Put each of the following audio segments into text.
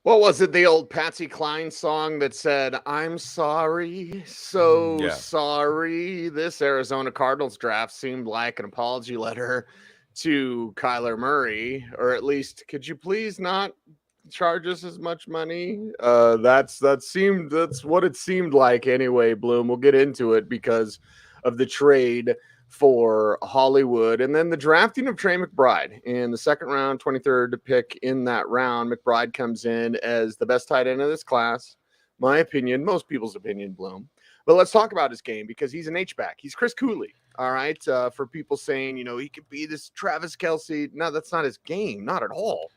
What was it, the old Patsy Cline song that said, "I'm sorry, so sorry"? This Arizona Cardinals draft seemed like an apology letter to Kyler Murray, or at least, could you please not charge us as much money? That's what it seemed like anyway, Bloom. We'll get into it because of the trade for Hollywood, and then the drafting of Trey McBride in the second round, 23rd pick in that round. McBride comes in as the best tight end of this class, my opinion, most people's opinion, Bloom. But let's talk about his game because he's an H-back. He's Chris Cooley, all right? For people saying, he could be this Travis Kelce. No, that's not his game, not at all.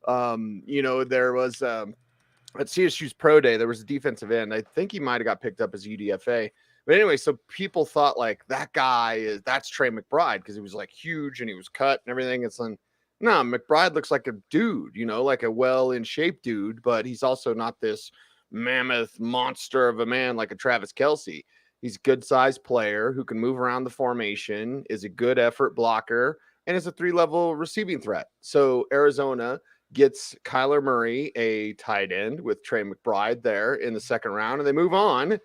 There was at CSU's Pro Day, there was a defensive end. I think he might have got picked up as UDFA. But anyway, so people thought that's Trey McBride because he was huge and he was cut and everything. It's like, no, McBride looks like a dude, like a well in shape dude, but he's also not this mammoth monster of a man like a Travis Kelce. He's a good sized player who can move around the formation, is a good effort blocker, and is a 3-level receiving threat. So Arizona gets Kyler Murray, a tight end, with Trey McBride there in the second round, and they move on.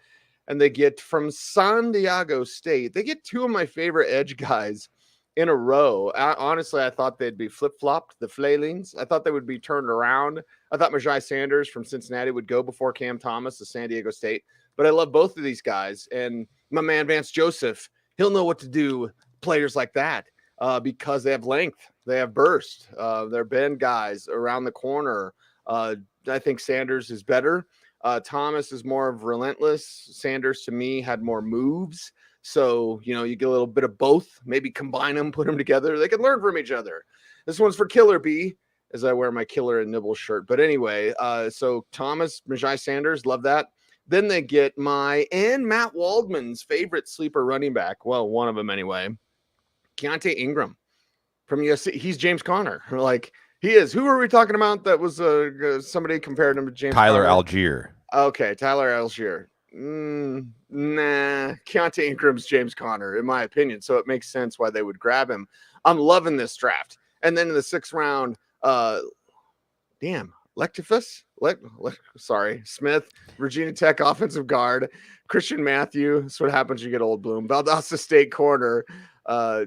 And they get from San Diego State, they get two of my favorite edge guys in a row. Honestly, I thought they'd be flip-flopped, the flailings. I thought they would be turned around. I thought Majai Sanders from Cincinnati would go before Cam Thomas of San Diego State. But I love both of these guys. And my man Vance Joseph, he'll know what to do with players like that because they have length. They have burst. They're bend guys around the corner. I think Sanders is better. Thomas is more of relentless. Sanders, to me, had more moves. So, you get a little bit of both. Maybe combine them, put them together. They can learn from each other. This one's for Killer B, as I wear my Killer and Nibble shirt. But anyway, so Thomas, Majai Sanders, love that. Then they get my and Matt Waldman's favorite sleeper running back. Well, one of them anyway. Keontae Ingram from USC. He's James Conner. He is. Who are we talking about that was somebody compared him to James Tyler Conner? Algier. Okay, Tyler Algier. Nah. Keontae Ingram's James Conner, in my opinion, so it makes sense why they would grab him. I'm loving this draft. And then in the sixth round, Smith, Virginia Tech offensive guard, Christian Matthew. That's what happens when you get old, Bloom. Valdosta State corner,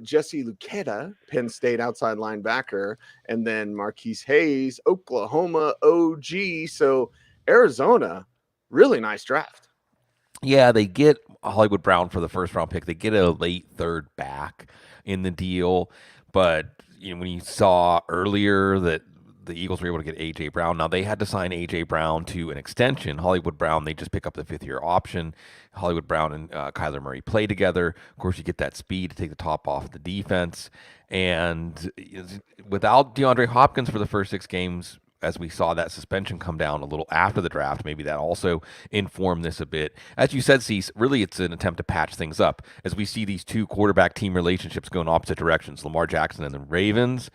Jesse Luketa, Penn State outside linebacker, and then Marquise Hayes, Oklahoma OG. So Arizona, really nice draft. Yeah, they get Hollywood Brown for the first round pick. They get a late third back in the deal. But when you saw earlier that the Eagles were able to get A.J. Brown. Now, they had to sign A.J. Brown to an extension. Hollywood Brown, they just pick up the fifth-year option. Hollywood Brown and Kyler Murray play together. Of course, you get that speed to take the top off the defense. And without DeAndre Hopkins for the first 6 games, as we saw that suspension come down a little after the draft, maybe that also informed this a bit. As you said, Cease, really it's an attempt to patch things up. As we see these two quarterback-team relationships go in opposite directions, Lamar Jackson and the Ravens,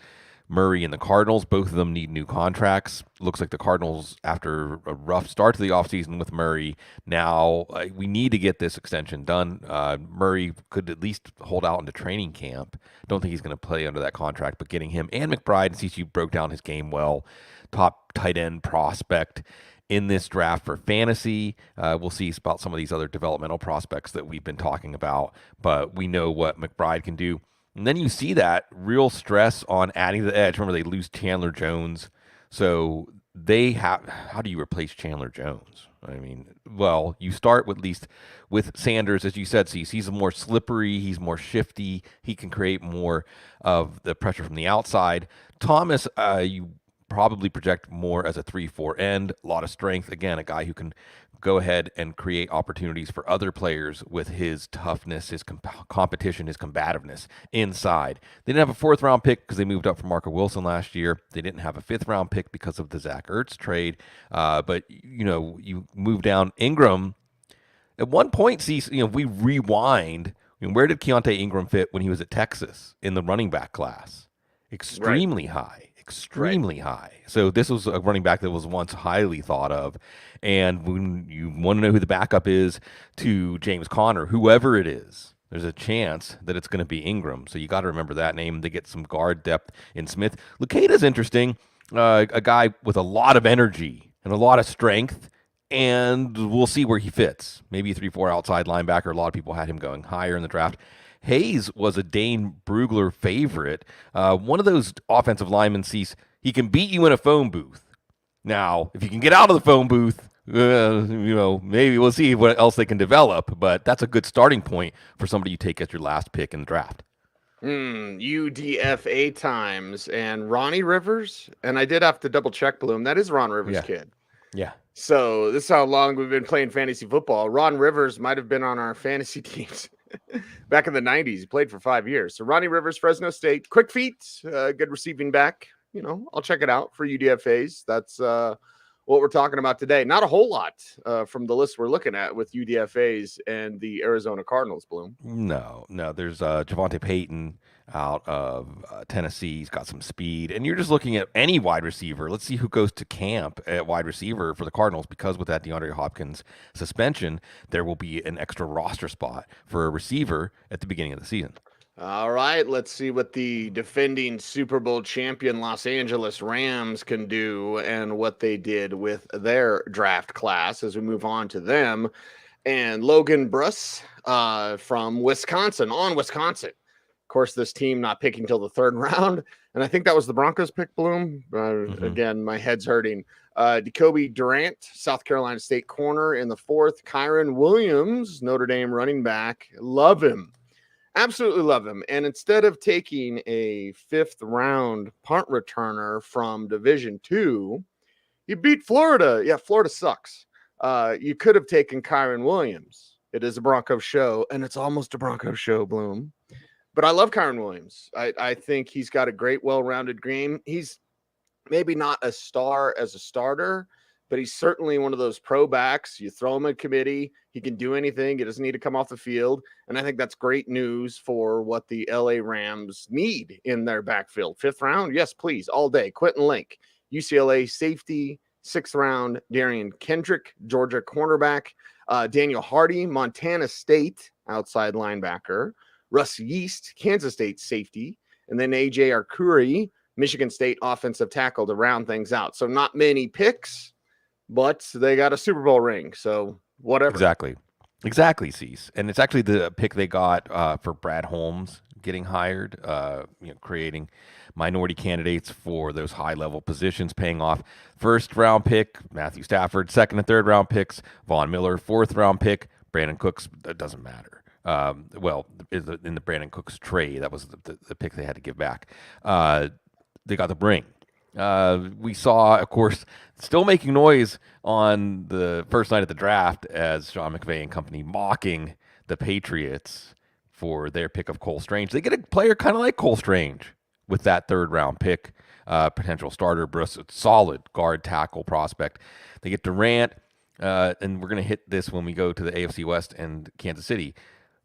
Murray and the Cardinals, both of them need new contracts. Looks like the Cardinals, after a rough start to the offseason with Murray, now we need to get this extension done. Murray could at least hold out into training camp. Don't think he's going to play under that contract, but getting him and McBride, since you broke down his game well, top tight end prospect in this draft for fantasy. We'll see about some of these other developmental prospects that we've been talking about, but we know what McBride can do. And then you see that real stress on adding the edge. Remember, they lose Chandler Jones. So they have, how do you replace Chandler Jones? I mean, well, you start at least with Sanders, as you said, he's more slippery, he's more shifty, he can create more of the pressure from the outside. Thomas, you probably project more as a 3-4 end, a lot of strength. Again, a guy who can go ahead and create opportunities for other players with his toughness, his competition, his combativeness inside. They didn't have a 4th-round pick because they moved up from Marco Wilson last year. They didn't have a 5th-round pick because of the Zach Ertz trade. But, you move down Ingram. At one point, we rewind. Where did Keontae Ingram fit when he was at Texas in the running back class? Extremely high. Extremely high. So this was a running back that was once highly thought of. And when you want to know who the backup is to James Conner, whoever it is, there's a chance that it's going to be Ingram. So you got to remember that name. They get some guard depth in Smith. Lucado's interesting, a guy with a lot of energy and a lot of strength, and we'll see where he fits. Maybe 3-4 outside linebacker. A lot of people had him going higher in the draft. Hayes was a Dane Brugler favorite. One of those offensive linemen sees he can beat you in a phone booth. Now, if you can get out of the phone booth, maybe we'll see what else they can develop, but that's a good starting point for somebody you take as your last pick in the draft. UDFA times and Ronnie Rivers, and I did have to double check, Bloom. That is Ron Rivers' kid. Yeah. So this is how long we've been playing fantasy football. Ron Rivers might have been on our fantasy teams back in the 90s. He played for 5 years. So Ronnie Rivers, Fresno State, quick feet, good receiving back. I'll check it out for UDFAs. That's what we're talking about today. Not a whole lot from the list we're looking at with UDFAs and the Arizona Cardinals, Bloom. No. There's Javonte Payton out of Tennessee. He's got some speed. And you're just looking at any wide receiver. Let's see who goes to camp at wide receiver for the Cardinals, because with that DeAndre Hopkins suspension, there will be an extra roster spot for a receiver at the beginning of the season. All right, let's see what the defending Super Bowl champion Los Angeles Rams can do and what they did with their draft class as we move on to them. And Logan Bruss from Wisconsin, Wisconsin. Of course, this team not picking till the third round. And I think that was the Broncos pick, Bloom. Again, my head's hurting. Jacoby Durant, South Carolina State corner in the fourth. Kyron Williams, Notre Dame running back. Love him. Absolutely love him. And instead of taking a fifth round punt returner from Division II, you beat Florida. Yeah, Florida sucks. You could have taken Kyron Williams. It is a Broncos show, and it's almost a Broncos show, Bloom. But I love Kyron Williams. I think he's got a great, well-rounded game. He's maybe not a star as a starter, but he's certainly one of those pro backs. You throw him in committee, he can do anything. He doesn't need to come off the field. And I think that's great news for what the LA Rams need in their backfield. Fifth round, yes, please, all day. Quentin Lake, UCLA safety. Sixth round, Darian Kendrick, Georgia cornerback. Daniel Hardy, Montana State outside linebacker. Russ Yeast, Kansas State safety. And then AJ Arcuri, Michigan State offensive tackle to round things out. So not many picks, but they got a Super Bowl ring, so whatever. Exactly, Cease. And it's actually the pick they got for Brad Holmes getting hired, creating minority candidates for those high-level positions, paying off. First-round pick, Matthew Stafford. Second and third-round picks, Von Miller. Fourth-round pick, Brandon Cooks. That doesn't matter. In the Brandon Cooks trade, that was the pick they had to give back. They got the ring. We saw, of course, still making noise on the first night of the draft as Sean McVay and company mocking the Patriots for their pick of Cole Strange. They get a player kind of like Cole Strange with that third-round pick, potential starter, Bruce, solid guard tackle prospect. They get Durant, and we're going to hit this when we go to the AFC West and Kansas City.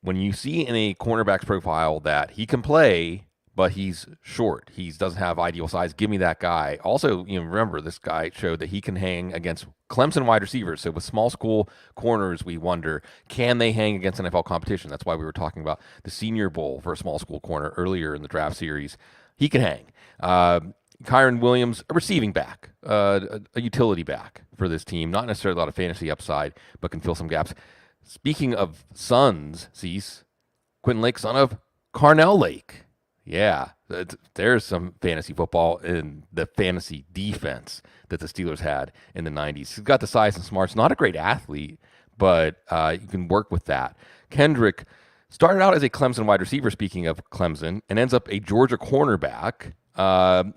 When you see in a cornerback's profile that he can play, but he's short, he doesn't have ideal size, give me that guy. Also, remember, this guy showed that he can hang against Clemson wide receivers. So with small school corners, we wonder, can they hang against NFL competition? That's why we were talking about the Senior Bowl for a small school corner earlier in the draft series. He can hang. Kyron Williams, a receiving back, a utility back for this team. Not necessarily a lot of fantasy upside, but can fill some gaps. Speaking of sons, Cease, Quentin Lake, son of Carnell Lake. Yeah, there's some fantasy football in the fantasy defense that the Steelers had in the 90s. He's got the size and smarts. Not a great athlete, but you can work with that. Kendrick started out as a Clemson wide receiver, speaking of Clemson, and ends up a Georgia cornerback.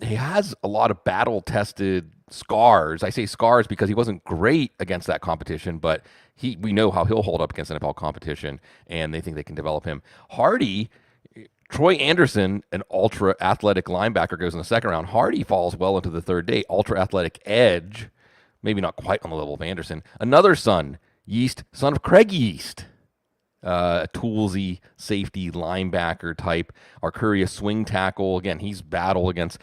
He has a lot of battle-tested scars. I say scars because he wasn't great against that competition, but we know how he'll hold up against NFL competition, and they think they can develop him. Hardy, Troy Anderson, an ultra-athletic linebacker, goes in the second round. Hardy falls well into the third day. Ultra-athletic edge, maybe not quite on the level of Anderson. Another son, Yeast, son of Craig Yeast. a toolsy safety linebacker type. Arcuria swing tackle. Again, he's battle against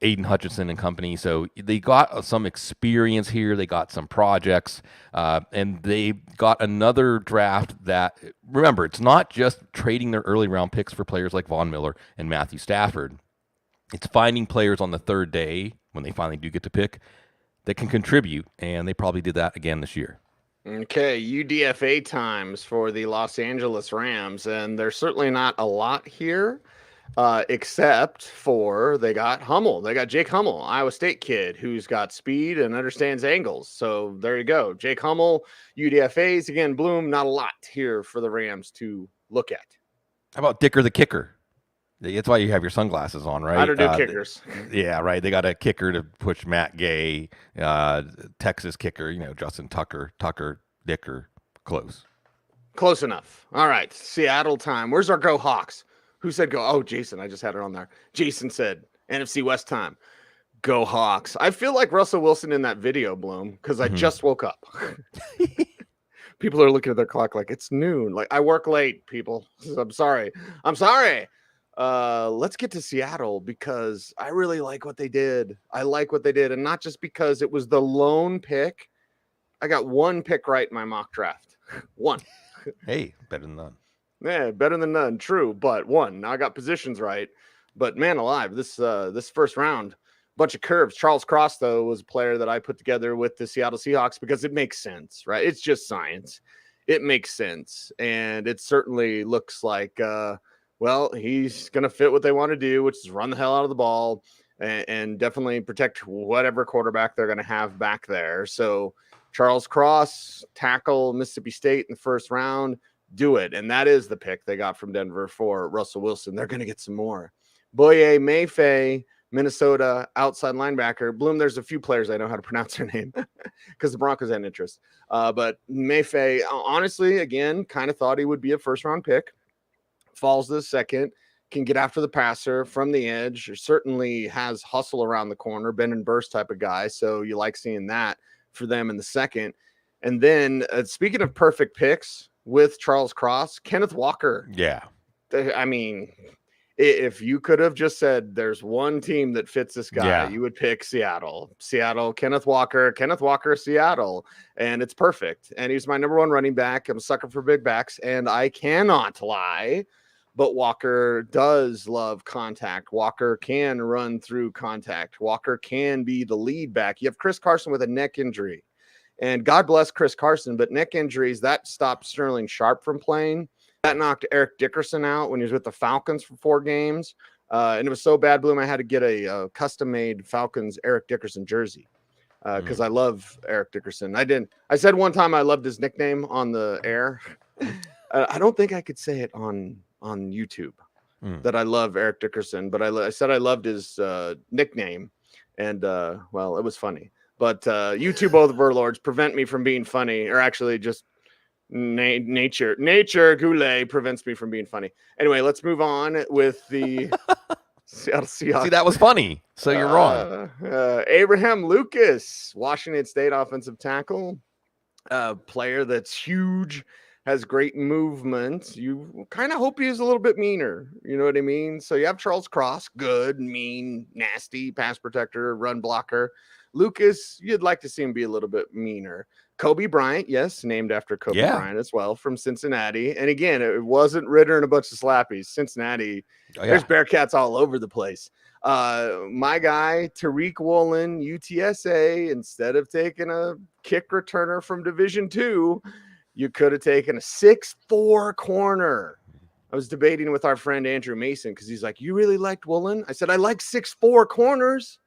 Aiden Hutchinson and company. So they got some experience here. They got some projects. And they got another draft that, remember, it's not just trading their early round picks for players like Von Miller and Matthew Stafford. It's finding players on the third day, when they finally do get to pick, that can contribute. And they probably did that again this year. Okay, UDFA times for the Los Angeles Rams, and there's certainly not a lot here, except for they got Hummel. They got Jake Hummel, Iowa State kid, who's got speed and understands angles. So there you go. Jake Hummel, UDFAs. Again, Bloom, not a lot here for the Rams to look at. How about Dicker the kicker? That's why you have your sunglasses on, right? How to do kickers. Yeah, right. They got a kicker to push Matt Gay, Texas kicker, Justin Tucker, Dicker, close. Close enough. All right, Seattle time. Where's our Go Hawks? Who said go? Oh, Jason. I just had it on there. Jason said NFC West time. Go Hawks. I feel like Russell Wilson in that video, Bloom, because I just woke up. People are looking at their clock like it's noon. Like, I work late, people. I'm sorry. Let's get to Seattle because I really like what they did. And not just because it was the lone pick. I got one pick right in my mock draft. One. Hey, better than none. Yeah, better than none. True, but one. Now I got positions right. But man alive, this first round, bunch of curves. Charles Cross, though, was a player that I put together with the Seattle Seahawks because it makes sense, right? It's just science. It makes sense. And it certainly looks like well, he's going to fit what they want to do, which is run the hell out of the ball and definitely protect whatever quarterback they're going to have back there. So Charles Cross, tackle Mississippi State in the first round, do it. And that is the pick they got from Denver for Russell Wilson. They're going to get some more. Boye Mayfair, Minnesota, outside linebacker. Bloom, there's a few players I know how to pronounce their name because the Broncos had interest. But Mayfair, honestly, again, kind of thought he would be a first-round pick. Falls to the second, can get after the passer from the edge, certainly has hustle around the corner, bend and burst type of guy. So you like seeing that for them in the second. And then speaking of perfect picks with Charles Cross, Kenneth Walker. Yeah. I mean, if you could have just said there's one team that fits this guy, you would pick Seattle, Kenneth Walker, Seattle. And it's perfect. And he's my number one running back. I'm a sucker for big backs. And I cannot lie. But Walker does love contact. Walker can run through contact. Walker can be the lead back. You have Chris Carson with a neck injury. And God bless Chris Carson, but neck injuries, that stopped Sterling Sharp from playing. That knocked Eric Dickerson out when he was with the Falcons for 4 games. And it was so bad, Bloom, I had to get a custom-made Falcons Eric Dickerson jersey because I love Eric Dickerson. I said one time I loved his nickname on the air. I don't think I could say it on YouTube that I love Eric Dickerson, but I said I loved his nickname, and well, it was funny. But YouTube overlords prevent me from being funny, or actually just nature Goulet prevents me from being funny. Anyway, let's move on with the Seattle Seahawks. See, that was funny, so you're wrong. Abraham Lucas, Washington State offensive tackle, player that's huge. Has great movement. You kind of hope he is a little bit meaner. You know what I mean? So you have Charles Cross, good, mean, nasty, pass protector, run blocker. Lucas, you'd like to see him be a little bit meaner. Kobe Bryant, yes, named after Kobe Bryant as well, from Cincinnati. And again, it wasn't Ritter and a bunch of slappies. Cincinnati, there's Bearcats all over the place. My guy, Tariq Woolen, UTSA, instead of taking a kick returner from Division II, you could have taken a 6'4" corner. I was debating with our friend Andrew Mason because he's like, you really liked Woolen? I said, I like 6'4" corners,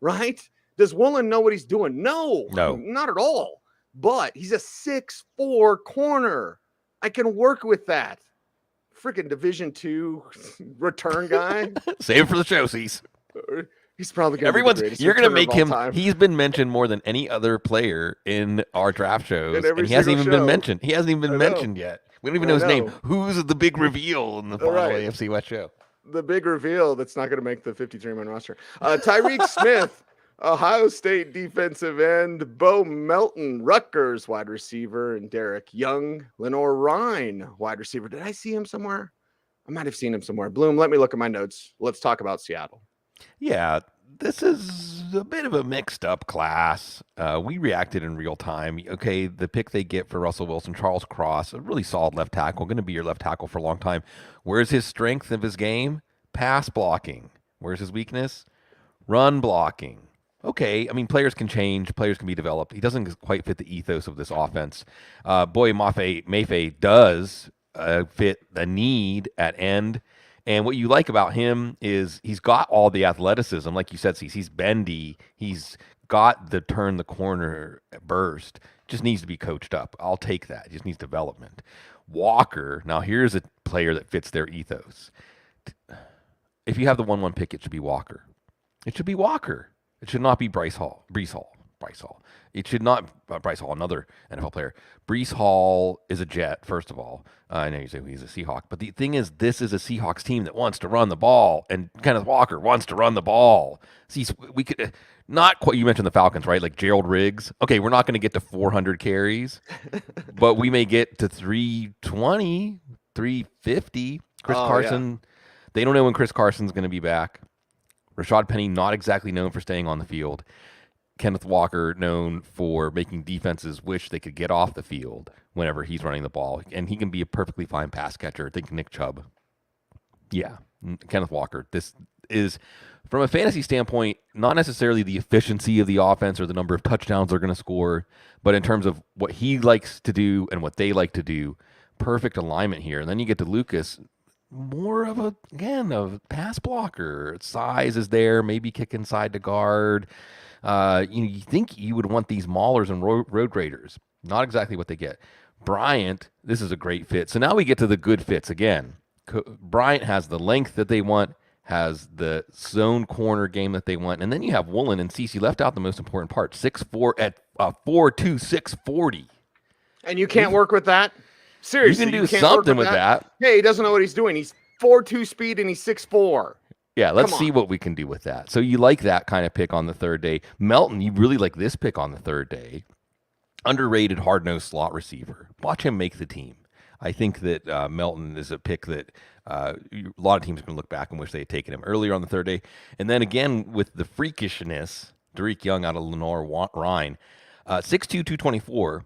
right? Does Woolen know what he's doing? No, not at all. But he's a 6'4" corner. I can work with that. Freaking Division II return guy. Save it for the show, Cease. He's probably going to be the greatest. You're going to make him. Time. He's been mentioned more than any other player in our draft shows, and he hasn't even been mentioned. He hasn't even been mentioned yet. We don't even know his name. Who's the big reveal in the final AFC West show? The big reveal that's not going to make the 53-man roster. Tyreek Smith, Ohio State defensive end, Bo Melton, Rutgers wide receiver, and Derek Young, Lenore Ryan wide receiver. Did I see him somewhere? I might have seen him somewhere. Bloom, let me look at my notes. Let's talk about Seattle. Yeah, this is a bit of a mixed up class. We reacted in real time. Okay, the pick they get for Russell Wilson, Charles Cross, a really solid left tackle, going to be your left tackle for a long time. Where's his strength of his game? Pass blocking. Where's his weakness? Run blocking. Okay, I mean, players can change, players can be developed. He doesn't quite fit the ethos of this offense. Boy, Mayfair does fit the need at end. And what you like about him is he's got all the athleticism. Like you said, he's bendy. He's got the turn the corner burst. Just needs to be coached up. I'll take that. Just needs development. Walker, now here's a player that fits their ethos. If you have the 1-1 pick, it should be Walker. It should be Walker. It should not be Breece Hall. It should not Bryce Hall, another NFL player. Breece Hall is a Jet, first of all. I know you say he's a Seahawk, but the thing is, this is a Seahawks team that wants to run the ball, and Kenneth Walker wants to run the ball. See, we could not quite. You mentioned the Falcons, right? Like Gerald Riggs. Okay, we're not going to get to 400 carries, but we may get to 320, 350. Chris Carson. Yeah. They don't know when Chris Carson's going to be back. Rashad Penny, not exactly known for staying on the field. Kenneth Walker, known for making defenses wish they could get off the field whenever he's running the ball. And he can be a perfectly fine pass catcher. Think Nick Chubb. Yeah, Kenneth Walker. This is, from a fantasy standpoint, not necessarily the efficiency of the offense or the number of touchdowns they're going to score, but in terms of what he likes to do and what they like to do, perfect alignment here. And then you get to Lucas, more of a pass blocker. Size is there, maybe kick inside to guard. You think you would want these maulers and road graders. Not exactly what they get. Bryant, this is a great fit. So now we get to the good fits again. Bryant has the length that they want, has the zone corner game that they want, and then you have Woolen and Cecil left out the most important part. 6'4" at 4'2", 640. And you can't work with that? Seriously, you can do something with that. Hey, he doesn't know what he's doing. He's 4'2" speed and he's 6'4". Yeah, let's see what we can do with that. So you like that kind of pick on the third day. Melton, you really like this pick on the third day. Underrated, hard-nosed slot receiver. Watch him make the team. I think that Melton is a pick that a lot of teams are going to look back and wish they had taken him earlier on the third day. And then again, with the freakishness, Derek Young out of Lenore Ryan, 6'2", 224,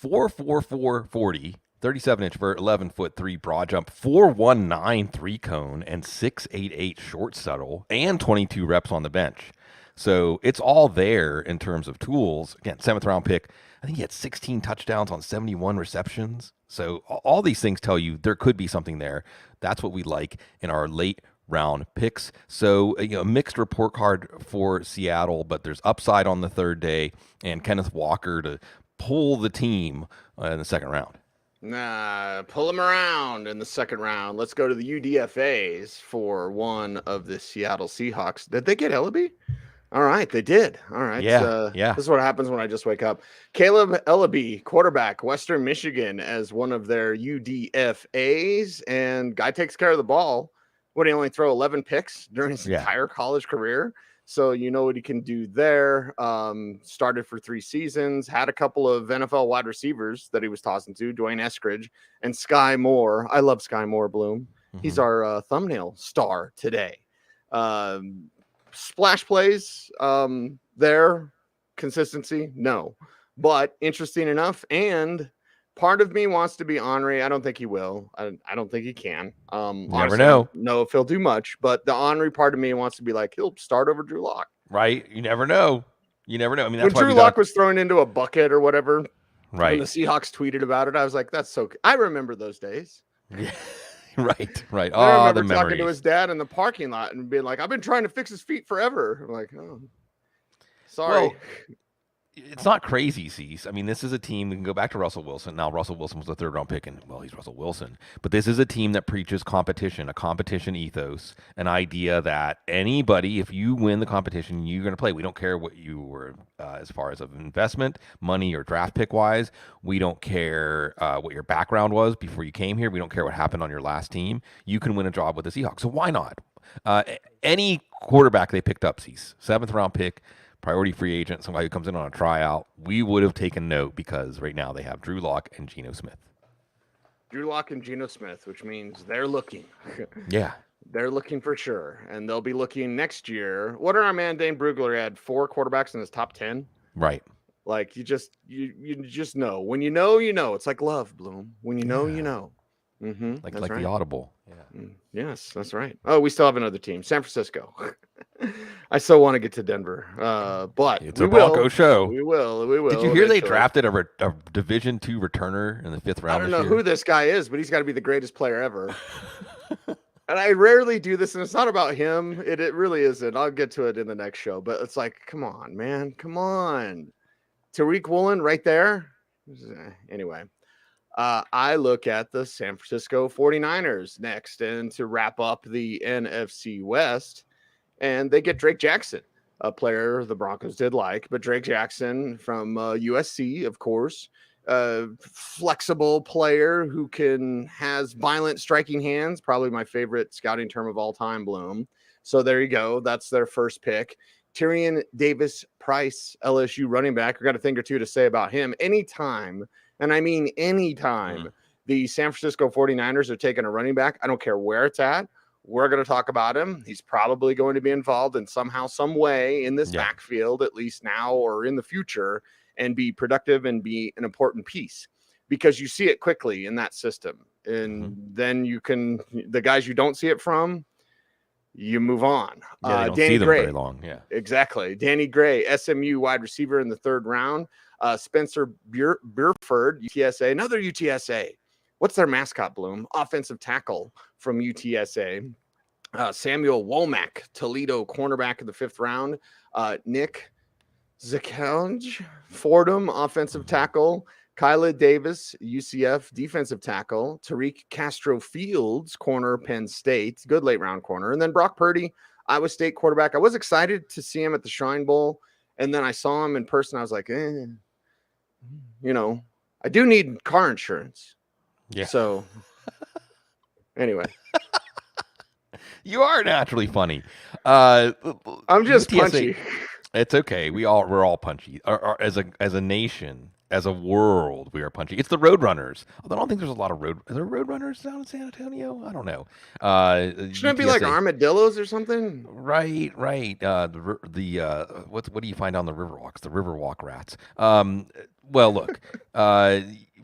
4'4", 40. 37-inch vert, 11'3" broad jump, 4'19" 3-cone, and 6'8" short shuttle, and 22 reps on the bench. So it's all there in terms of tools. Again, 7th-round pick. I think he had 16 touchdowns on 71 receptions. So all these things tell you there could be something there. That's what we like in our late round picks. So, a mixed report card for Seattle, but there's upside on the third day, and Kenneth Walker to pull the team in the second round. Nah, pull him around in the second round. Let's go to the UDFAs for one of the Seattle Seahawks. Did they get Ellaby? All right, they did. All right. Yeah. This is what happens when I just wake up. Caleb Ellaby, quarterback, Western Michigan, as one of their UDFAs. And guy takes care of the ball. Would he only throw 11 picks during his entire college career? So you know what he can do there. Started for 3 seasons, had a couple of NFL wide receivers that he was tossing to, Dwayne Eskridge and Sky Moore. I love Sky Moore, Bloom. Mm-hmm. He's our thumbnail star today. Splash plays there, consistency, no. But interesting enough, and part of me wants to be Henry. I don't think he will. I don't think he can. Never know. No, if he'll do much. But the Henry part of me wants to be like, he'll start over Drew Lock. Right. You never know. I mean, that's when Drew Lock was thrown into a bucket or whatever. Right. When the Seahawks tweeted about it, I was like, that's so. I remember those days. Yeah. Right. I remember talking to his dad in the parking lot and being like, I've been trying to fix his feet forever. I'm like, oh, sorry. Well, it's not crazy, Cease. I mean, this is a team, we can go back to Russell Wilson. Now, Russell Wilson was a 3rd-round pick, and, well, he's Russell Wilson. But this is a team that preaches competition, a competition ethos, an idea that anybody, if you win the competition, you're going to play. We don't care what you were as far as of investment, money, or draft pick-wise. We don't care what your background was before you came here. We don't care what happened on your last team. You can win a job with the Seahawks. So why not? Any quarterback they picked up, Cease, 7th-round pick, priority free agent, somebody who comes in on a tryout, we would have taken note because right now they have Drew Lock and Geno Smith. Drew Lock and Geno Smith, which means they're looking. Yeah. They're looking for sure. And they'll be looking next year. What did our man Dane Brugler had 4 quarterbacks in his top 10? Right. Like you just know. When you know, you know. It's like love, Bloom. When you know, you know. Mm-hmm. Like right. the Audible. Yeah. Yes, that's right. Oh, we still have another team, San Francisco. I still want to get to Denver, but it's a Bronco show. We will. Did you hear they drafted a Division II returner in the 5th round? I don't know who this guy is, but he's got to be the greatest player ever. And I rarely do this, and it's not about him. It really isn't. I'll get to it in the next show. But it's like, come on, man, come on. Tariq Woolen right there. Anyway. I look at the San Francisco 49ers next, and to wrap up the NFC West, and they get Drake Jackson, a player the Broncos did like, but Drake Jackson from USC, of course, flexible player who has violent striking hands, probably my favorite scouting term of all time, Bloom. So there you go. That's their first pick. Tyrion Davis-Price, LSU running back. I got a thing or two to say about him. Anytime, and I mean anytime, the San Francisco 49ers are taking a running back, I don't care where it's at, we're going to talk about him. He's probably going to be involved in somehow, some way in this backfield, at least now or in the future, and be productive and be an important piece because you see it quickly in that system. And then you can, the guys you don't see it from, you move on. Yeah, they don't Danny see them Gray, very long. Yeah, exactly. Danny Gray, SMU wide receiver in the 3rd round. Spencer Burford, UTSA, another UTSA. What's their mascot, Bloom? Offensive tackle from UTSA. Samuel Womack, Toledo cornerback in the 5th round. Nick Zakelj, Fordham, offensive tackle. Kyla Davis, UCF, defensive tackle. Tariq Castro Fields, corner, Penn State. Good late round corner. And then Brock Purdy, Iowa State quarterback. I was excited to see him at the Shrine Bowl. And then I saw him in person. I was like, I do need car insurance. Yeah. So anyway. You are naturally funny. I'm just UTSA, punchy. It's okay. We're all punchy. As a nation, as a world, we are punchy. It's the Roadrunners. Although I don't think there's a lot of Are there Roadrunners down in San Antonio? I don't know. Shouldn't it be like armadillos or something? Right. What do you find on the Riverwalks? The Riverwalk rats. Well, look,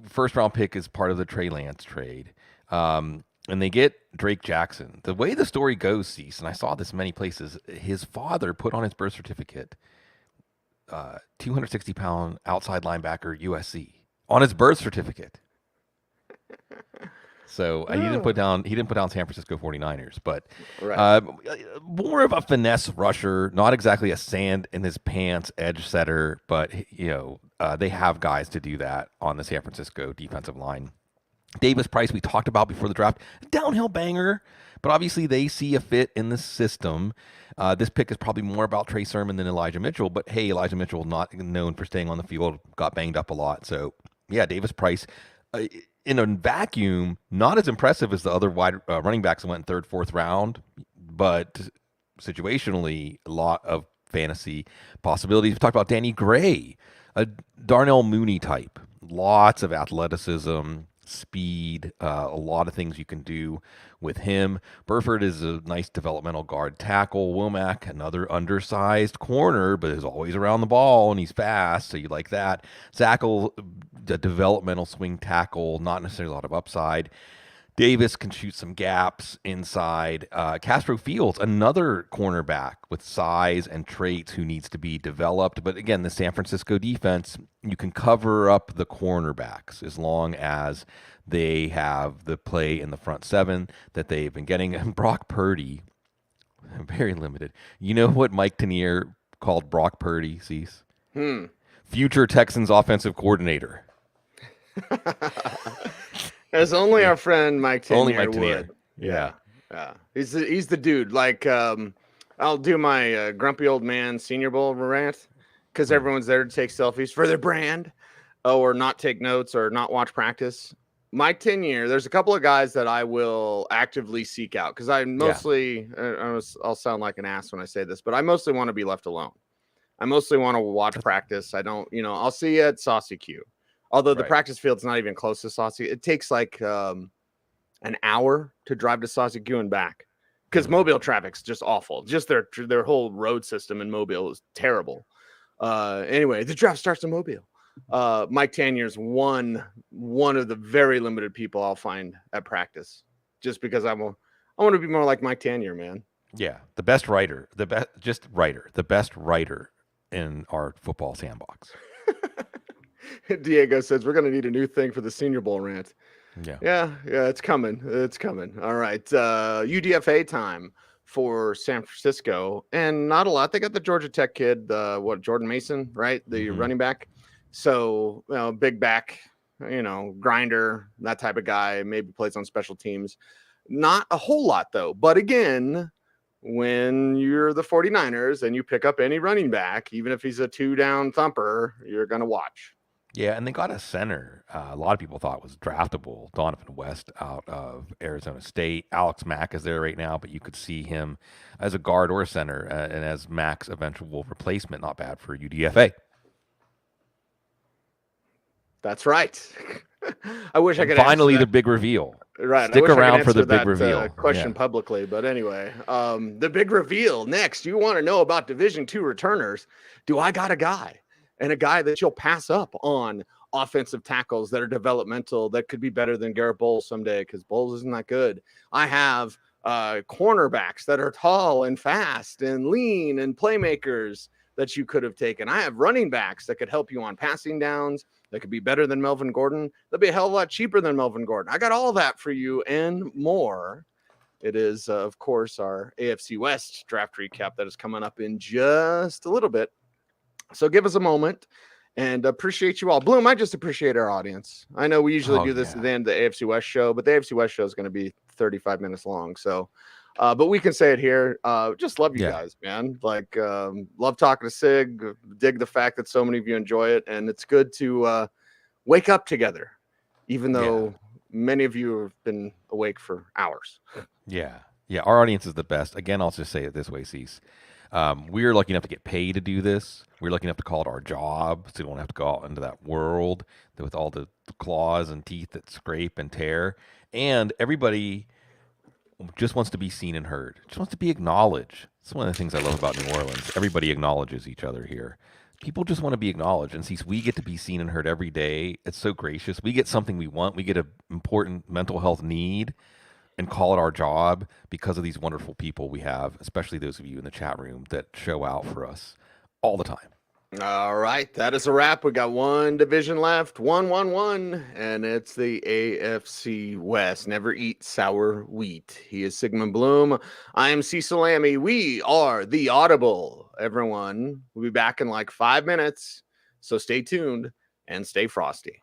first round pick is part of the Trey Lance trade. And they get Drake Jackson. The way the story goes, Cecil, and I saw this many places, his father put on his birth certificate 260-pound outside linebacker USC on his birth certificate. So he didn't put down San Francisco 49ers, but more of a finesse rusher, not exactly a sand in his pants edge setter, but they have guys to do that on the San Francisco defensive line. Davis-Price, we talked about before the draft, downhill banger, but obviously they see a fit in the system. This pick is probably more about Trey Sermon than Elijah Mitchell, but hey, Elijah Mitchell not known for staying on the field, got banged up a lot. So yeah, Davis-Price in a vacuum, not as impressive as the other wide running backs that went in 3rd, 4th round, but situationally, a lot of fantasy possibilities. We talked about Danny Gray, a Darnell Mooney type, lots of athleticism, speed, a lot of things you can do with him. Burford is a nice developmental guard tackle. Womack, another undersized corner, but is always around the ball and he's fast, so you like that. Zakel, the developmental swing tackle, not necessarily a lot of upside. Davis can shoot some gaps inside. Castro Fields, another cornerback with size and traits who needs to be developed. But again, the San Francisco defense, you can cover up the cornerbacks as long as they have the play in the front 7 that they've been getting. And Brock Purdy, very limited. You know what Mike Tanier called Brock Purdy, Cease? Future Texans offensive coordinator. As only our friend Mike Tanier would. Yeah. He's the dude. Like, I'll do my grumpy old man Senior Bowl rant because everyone's there to take selfies for their brand or not take notes or not watch practice. Mike Tanier, there's a couple of guys that I will actively seek out because I mostly, I'll sound like an ass when I say this, but I mostly want to be left alone. I mostly want to watch practice. I don't, I'll see you at Saucy Q. Although the practice field's not even close to Saucy. It takes like an hour to drive to Saucy Q and back. Because Mobile traffic's just awful. Just their whole road system in Mobile is terrible. Anyway, the draft starts in Mobile. Mike Tanier's one of the very limited people I'll find at practice. Just because I want to be more like Mike Tanier, man. Yeah, the best writer, the best writer in our football sandbox. Diego says we're going to need a new thing for the Senior Bowl rant. Yeah, it's coming. All right, UDFA time for San Francisco, and not a lot. They got the Georgia Tech kid, Jordan Mason, right? The running back. So, big back, grinder, that type of guy. Maybe plays on special teams. Not a whole lot though. But again, when you're the 49ers and you pick up any running back, even if he's a 2-down thumper, you're going to watch. Yeah, and they got a center. A lot of people thought was draftable. Donovan West out of Arizona State. Alex Mack is there right now, but you could see him as a guard or a center, and as Mack's eventual replacement. Not bad for UDFA. That's right. I wish I could. Finally, the big reveal. Right. Stick around for the big reveal. Question publicly, but anyway, the big reveal next. You want to know about Division II returners? Do I got a guy? And a guy that you'll pass up on offensive tackles that are developmental, that could be better than Garrett Bowles someday, because Bowles isn't that good. I have cornerbacks that are tall and fast and lean and playmakers that you could have taken. I have running backs that could help you on passing downs, that could be better than Melvin Gordon. They'll be a hell of a lot cheaper than Melvin Gordon. I got all that for you and more. It is, of course, our AFC West draft recap that is coming up in just a little bit. So give us a moment, and appreciate you all. Bloom, I just appreciate our audience. I know we usually do this at the end of the AFC West show, but the AFC West show is going to be 35 minutes long. So, but we can say it here. Just love you guys, man. Like, love talking to Sig. Dig the fact that so many of you enjoy it, and it's good to wake up together, even though many of you have been awake for hours. Yeah. Our audience is the best. Again, I'll just say it this way, Cease. We're lucky enough to get paid to do this. We're lucky enough to call it our job, so we don't have to go out into that world with all the claws and teeth that scrape and tear. And everybody just wants to be seen and heard, just wants to be acknowledged. It's one of the things I love about New Orleans. Everybody acknowledges each other here. People just want to be acknowledged. And since we get to be seen and heard every day, it's so gracious. We get something we want. We get an important mental health need, and call it our job because of these wonderful people we have, especially those of you in the chat room that show out for us all the time. All right, that is a wrap. We got one division left, 1-1-1, and it's the AFC West. Never eat sour wheat. He is Sigmund Bloom. I am Cecil Lammey. We are the Audible. Everyone, we'll be back in like 5 minutes, so stay tuned and stay frosty.